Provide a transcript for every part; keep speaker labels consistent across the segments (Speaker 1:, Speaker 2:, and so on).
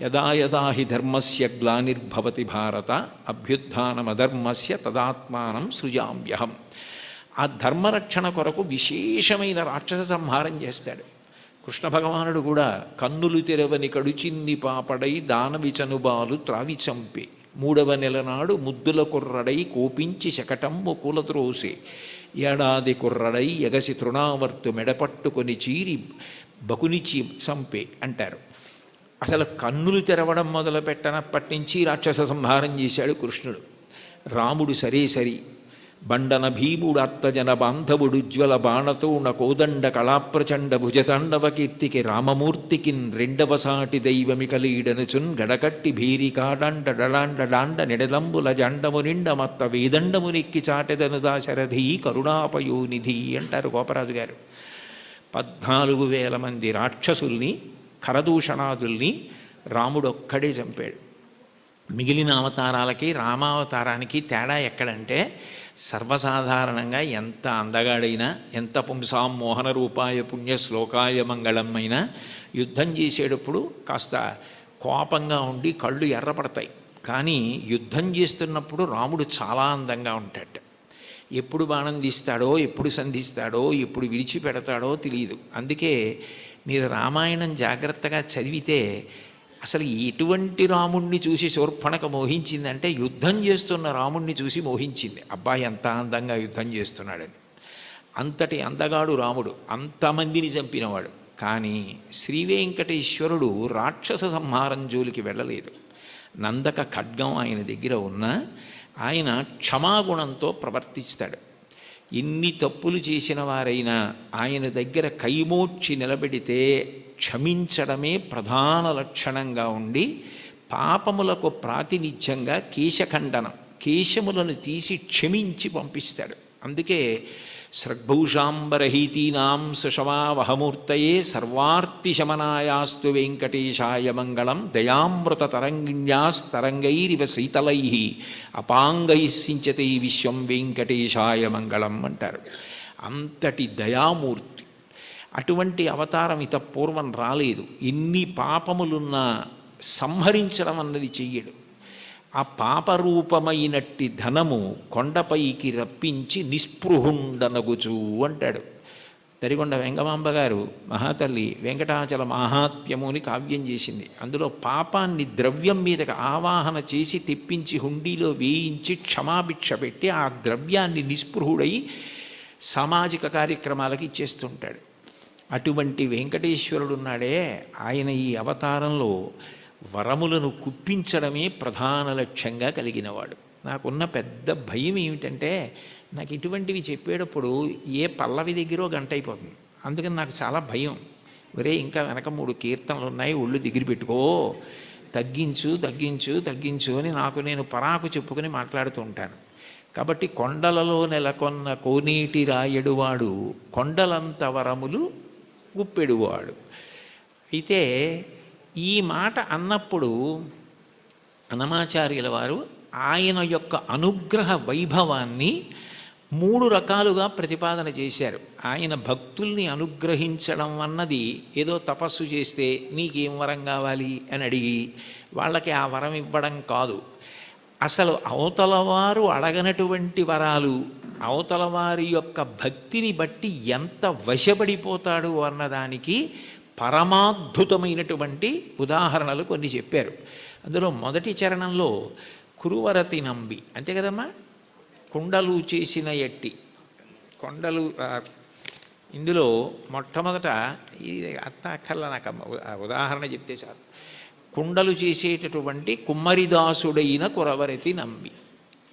Speaker 1: యదా యదా హి ధర్మస్య గ్లానిర్భవతి భారత అభ్యుత్థానమధర్మస్య తదాత్మానం సృజామ్యహం. ఆ ధర్మరక్షణ కొరకు విశేషమైన రాక్షస సంహారం చేస్తాడు కృష్ణ భగవానుడు కూడా. కన్నులు తెరవని కడుచిన్ని పాపడై దానవిచనుబాలు త్రావి చంపే, 3వ నెల నాడు ముద్దుల కుర్రడై కోపించి శకటమ్ము కూలత్రోసే, ఏడాది కుర్రడై ఎగసి తృణావర్తు మెడపట్టుకొని చీరి బకునిచి చంపే అంటారు. అసలు కన్నులు తెరవడం మొదలు పెట్టనప్పటి నుంచి రాక్షస సంహారం చేశాడు కృష్ణుడు. రాముడు సరే సరి బండన భీముడాత్మజన బాంధవుడుజ్వల బాణతోణ కోదండ కళాప్రచండ భుజతాండవ కీర్తికి రామమూర్తికిన్ 2వ సాటి దైవమికలీడనుచున్ గడకట్టి భీరికాడాండ డడాండ డాండ నిడదంబుల జండము నిండ మత్త వేదండమునిక్కి చాటెదను దాశరథి కరుణాపయోనిధి అంటారు గోపరాజు గారు. 14,000 మంది రాక్షసుల్ని ఖరదూషణాదుల్ని రాముడొక్కడే చంపాడు. మిగిలిన అవతారాలకి రామావతారానికి తేడా ఎక్కడంటే, సర్వసాధారణంగా ఎంత అందగాడైనా, ఎంత పుంసాం మోహన రూపాయ పుణ్య శ్లోకాయ మంగళమైనా యుద్ధం చేసేటప్పుడు కాస్త కోపంగా ఉండి కళ్ళు ఎర్రపడతాయి. కానీ యుద్ధం చేస్తున్నప్పుడు రాముడు చాలా అందంగా ఉంటాడు. ఎప్పుడు బాణం తీస్తాడో, ఎప్పుడు సంధిస్తాడో, ఎప్పుడు విడిచిపెడతాడో తెలియదు. అందుకే మీరు రామాయణం జాగ్రత్తగా చదివితే అసలు ఎటువంటి రాముణ్ణి చూసి శూర్పణఖ మోహించిందంటే, యుద్ధం చేస్తున్న రాముణ్ణి చూసి మోహించింది. అబ్బాయి ఎంత అందంగా యుద్ధం చేస్తున్నాడని. అంతటి అందగాడు రాముడు, అంతమందిని చంపినవాడు. కానీ శ్రీవేంకటేశ్వరుడు రాక్షస సంహారం జోలికి వెళ్ళలేదు. నందక ఖడ్గం ఆయన దగ్గర ఉన్నా ఆయన క్షమాగుణంతో ప్రవర్తిస్తాడు. ఎన్ని తప్పులు చేసిన వారైనా ఆయన దగ్గర కైమోడ్చి నిలబెడితే క్షమించడమే ప్రధాన లక్షణంగా ఉండి, పాపములకు ప్రాతినిధ్యంగా కేశఖండనం, కేశములను తీసి క్షమించి పంపిస్తాడు. అందుకే సృగ్భూషాంబరహీతీనాం సుషమావహమూర్తయే సర్వార్తిశమనాయాస్తు వెంకటేశాయ మంగళం దయామృత తరంగిణ్యాస్తరంగైరివ శీతలై అపాంగై సించతే విశ్వం వెంకటేశాయ మంగళం అంటారు. అంతటి దయామూర్తి. అటువంటి అవతారం ఇత పూర్వం రాలేదు. ఎన్ని పాపములున్నా సంహరించడం అన్నది చెయ్యడు. ఆ పాపరూపమైనట్టి ధనము కొండపైకి రప్పించి నిస్పృహుండనగుచు అంటాడు. తరిగొండ వెంగమాంబ గారు మహాతల్లి వెంకటాచల మాహాత్మ్యము అని కావ్యం చేసింది. అందులో పాపాన్ని ద్రవ్యం మీదకి ఆవాహన చేసి తెప్పించి హుండీలో వేయించి క్షమాభిక్ష పెట్టి ఆ ద్రవ్యాన్ని నిస్పృహుడై సామాజిక కార్యక్రమాలకు ఇచ్చేస్తుంటాడు. అటువంటి వెంకటేశ్వరుడున్నాడే, ఆయన ఈ అవతారంలో వరములను కుప్పించడమే ప్రధాన లక్ష్యంగా కలిగినవాడు. నాకున్న పెద్ద భయం ఏమిటంటే, నాకు ఇటువంటివి చెప్పేటప్పుడు ఏ పల్లవి దగ్గరో గంట అయిపోతుంది. అందుకని నాకు చాలా భయం. ఒరే ఇంకా వెనక 3 కీర్తనలు ఉన్నాయి, ఒళ్ళు దగ్గర పెట్టుకో, తగ్గించు తగ్గించు తగ్గించు అని నాకు నేను పరాకు చెప్పుకొని మాట్లాడుతూ ఉంటాను. కాబట్టి కొండలలో నెలకొన్న కోనేటి రాయడువాడు కొండలంత వరములు గుప్పెడువాడు. అయితే ఈ మాట అన్నప్పుడు అన్నమాచార్యుల వారు ఆయన యొక్క అనుగ్రహ వైభవాన్ని 3 రకాలుగా ప్రతిపాదన చేశారు. ఆయన భక్తుల్ని అనుగ్రహించడం అన్నది ఏదో తపస్సు చేస్తే నీకేం వరం కావాలి అని అడిగి వాళ్ళకి ఆ వరం ఇవ్వడం కాదు. అసలు అవతలవారు అడగనటువంటి వరాలు, అవతలవారి యొక్క భక్తిని బట్టి ఎంత వశపడిపోతాడు అన్నదానికి పరమాద్భుతమైనటువంటి ఉదాహరణలు కొన్ని చెప్పారు. అందులో మొదటి చరణంలో కురువరతి నంబి, అంతే కదమ్మా, కుండలు చేసిన ఎట్టి కొండలు. ఇందులో మొట్టమొదట ఇది అక్కర్ల నాకు ఉదాహరణ చెప్తే చాలు. కుండలు చేసేటటువంటి కుమ్మరిదాసుడైన కురవరతి నంబి,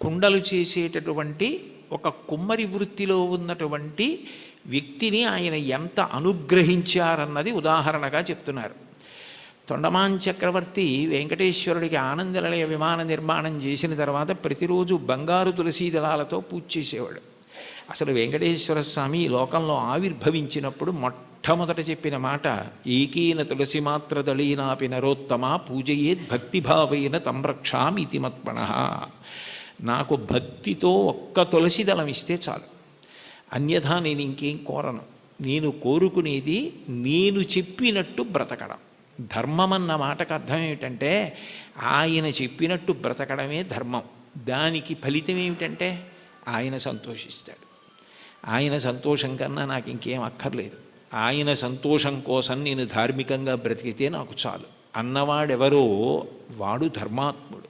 Speaker 1: కుండలు చేసేటటువంటి ఒక కుమ్మరి వృత్తిలో ఉన్నటువంటి వ్యక్తిని ఆయన ఎంత అనుగ్రహించారన్నది ఉదాహరణగా చెప్తున్నారు. తొండమాన్ చక్రవర్తి వెంకటేశ్వరుడికి ఆనందనిలయ విమాన నిర్మాణం చేసిన తర్వాత ప్రతిరోజు బంగారు తులసీ దళాలతో పూజ చేసేవాడు. అసలు వెంకటేశ్వర స్వామి లోకంలో ఆవిర్భవించినప్పుడు మొట్టమొదట చెప్పిన మాట, ఏకేన తులసి మాత్ర దళీనాపి నరోత్తమ పూజయేద్ భక్తిభావైన తంరక్షామితి మత్పణః. నాకు భక్తితో ఒక్క తులసి దళం ఇస్తే చాలు, అన్యథా నేను ఇంకేం కోరను. నేను కోరుకునేది నేను చెప్పినట్టు బ్రతకడం. ధర్మం అన్న మాటకు అర్థం ఏమిటంటే ఆయన చెప్పినట్టు బ్రతకడమే ధర్మం. దానికి ఫలితం ఏమిటంటే ఆయన సంతోషిస్తాడు. ఆయన సంతోషం కన్నా నాకు ఇంకేం అక్కర్లేదు. ఆయన సంతోషం కోసం నేను ధార్మికంగా బ్రతికితే నాకు చాలు అన్నవాడెవరో వాడు ధర్మాత్ముడు.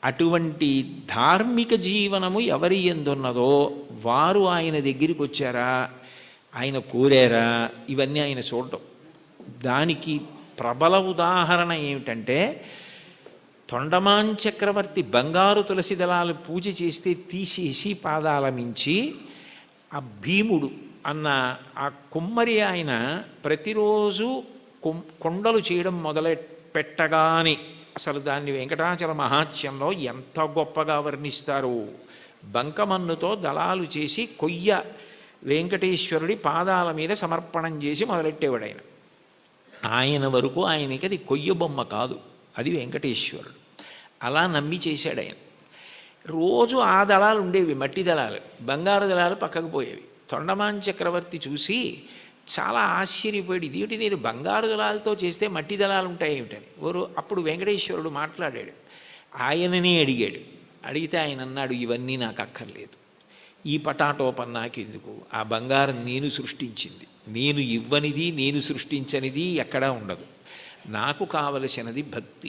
Speaker 1: అటువంటి ధార్మిక జీవనము ఎవరి ఎందున్నదో వారు ఆయన దగ్గరికి వచ్చారా, ఆయన కోరారా, ఇవన్నీ ఆయన చూడటం. దానికి ప్రబల ఉదాహరణ ఏమిటంటే తొండమాన్ చక్రవర్తి బంగారు తులసి దళాలు పూజ చేస్తే తీసేసి పాదాల మించి ఆ భీముడు అన్న ఆ కుమ్మరి ఆయన ప్రతిరోజు కొండలు చేయడం మొదలు పెట్టగానే అసలు దాన్ని వెంకటాచల మహాత్యంలో ఎంత గొప్పగా వర్ణిస్తారు. బంకమన్నుతో దళాలు చేసి కొయ్య వెంకటేశ్వరుడి పాదాల మీద సమర్పణం చేసి మొదలెట్టేవాడు ఆయన. ఆయన వరకు ఆయనకి అది కొయ్య బొమ్మ కాదు, అది వెంకటేశ్వరుడు. అలా నమ్మి చేశాడు ఆయన. రోజు ఆ దళాలు ఉండేవి, మట్టి దళాలు. బంగారు దళాలు పక్కకు పోయేవి. తొండమాన్ చక్రవర్తి చూసి చాలా ఆశ్చర్యపోయాడు. ఇదేమిటి, నేను బంగారు దళాలతో చేస్తే మట్టి దళాలు ఉంటాయి ఏమిటని. అప్పుడు వెంకటేశ్వరుడు మాట్లాడాడు. ఆయననే అడిగాడు. అడిగితే ఆయన అన్నాడు, ఇవన్నీ నాకు అక్కర్లేదు, ఈ పటాటోపం నాకెందుకు, ఆ బంగారం నేను సృష్టించింది, నేను ఇవ్వనిది నేను సృష్టించనిది ఎక్కడా ఉండదు, నాకు కావలసినది భక్తి.